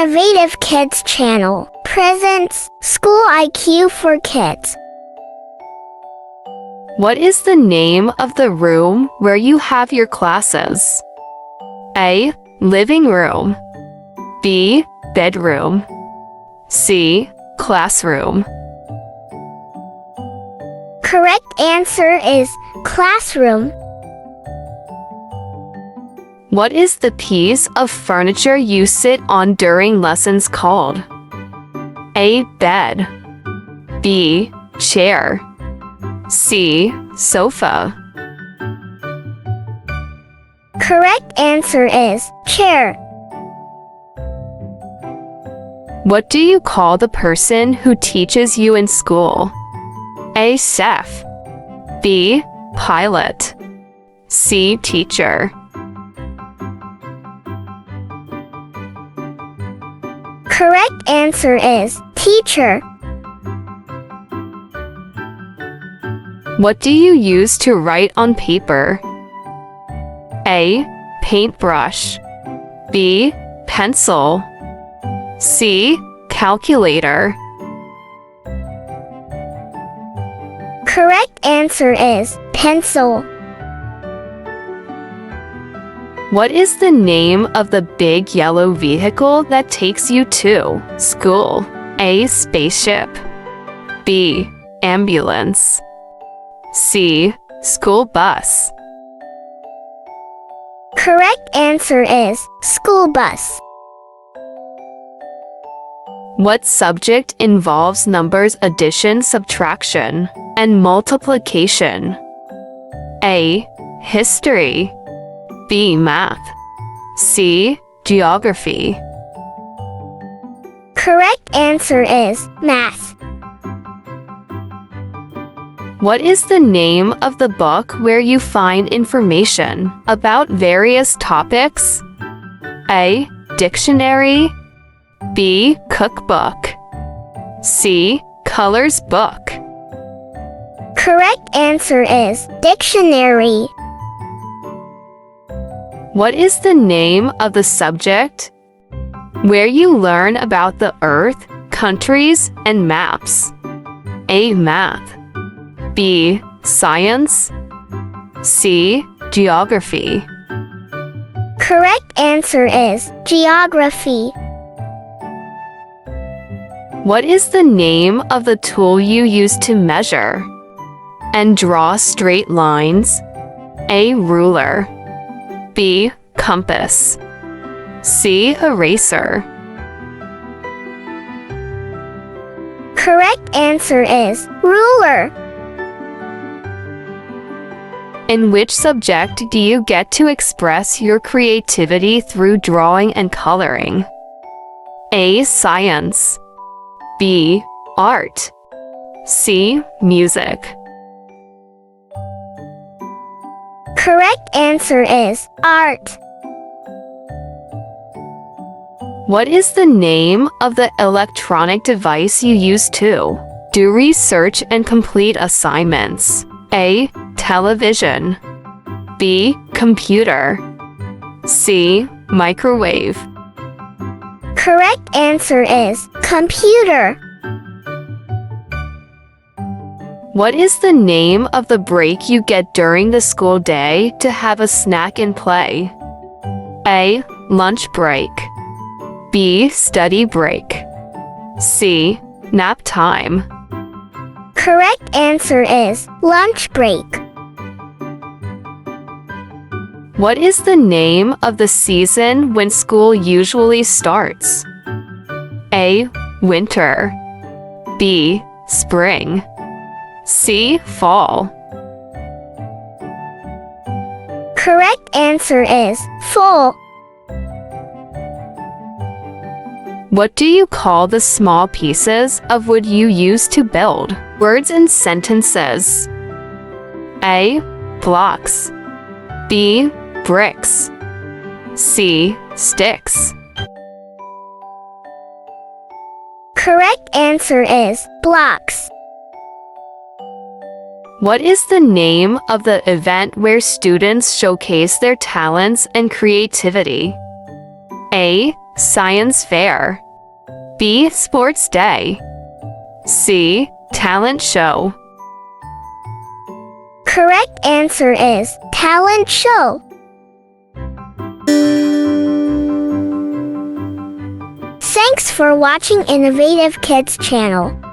Innovative Kids channel presents School IQ for Kids. What is the name of the room where you have your classes? A. Living room. B. Bedroom. C. Classroom. Correct answer is classroom. What is the piece of furniture you sit on during lessons called? A. Bed. B. Chair. C. Sofa. Correct answer is chair. What do you call the person who teaches you in school? A. Chef. B. Pilot. C. Teacher. Correct answer is teacher. What do you use to write on paper? A. Paintbrush. B. Pencil. C. Calculator. Correct answer is pencil. What is the name of the big yellow vehicle that takes you to school? A. Spaceship. B. Ambulance. C. School bus. Correct answer is school bus. What subject involves numbers addition, subtraction, and multiplication? A. History. B. Math. C. Geography. Correct answer is math. What is the name of the book where you find information about various topics? A. Dictionary. B. Cookbook. C. Colors book. Correct answer is dictionary. What is the name of the subject where you learn about the Earth, countries, and maps? A. Math. B. Science. C. Geography. Correct answer is geography. What is the name of the tool you use to measure and draw straight lines? A. Ruler. B. Compass. C. Eraser. Correct answer is ruler. In which subject do you get to express your creativity through drawing and coloring? A. Science. B. Art. C. Music. Correct answer is art. What is the name of the electronic device you use to do research and complete assignments? A. Television. B. Computer. C. Microwave. Correct answer is computer. What is the name of the break you get during the school day to have a snack and play? A. Lunch break. B. Study break. C. Nap time. Correct answer is lunch break. What is the name of the season when school usually starts? A. Winter. B. Spring. C. Fall. Correct answer is fall. What do you call the small pieces of wood you use to build words and sentences? A. Blocks. B. Bricks. C. Sticks. Correct answer is blocks. What is the name of the event where students showcase their talents and creativity? A. Science fair. B. Sports day. C. Talent show. Correct answer is talent show. Thanks for watching Innovative Kids channel.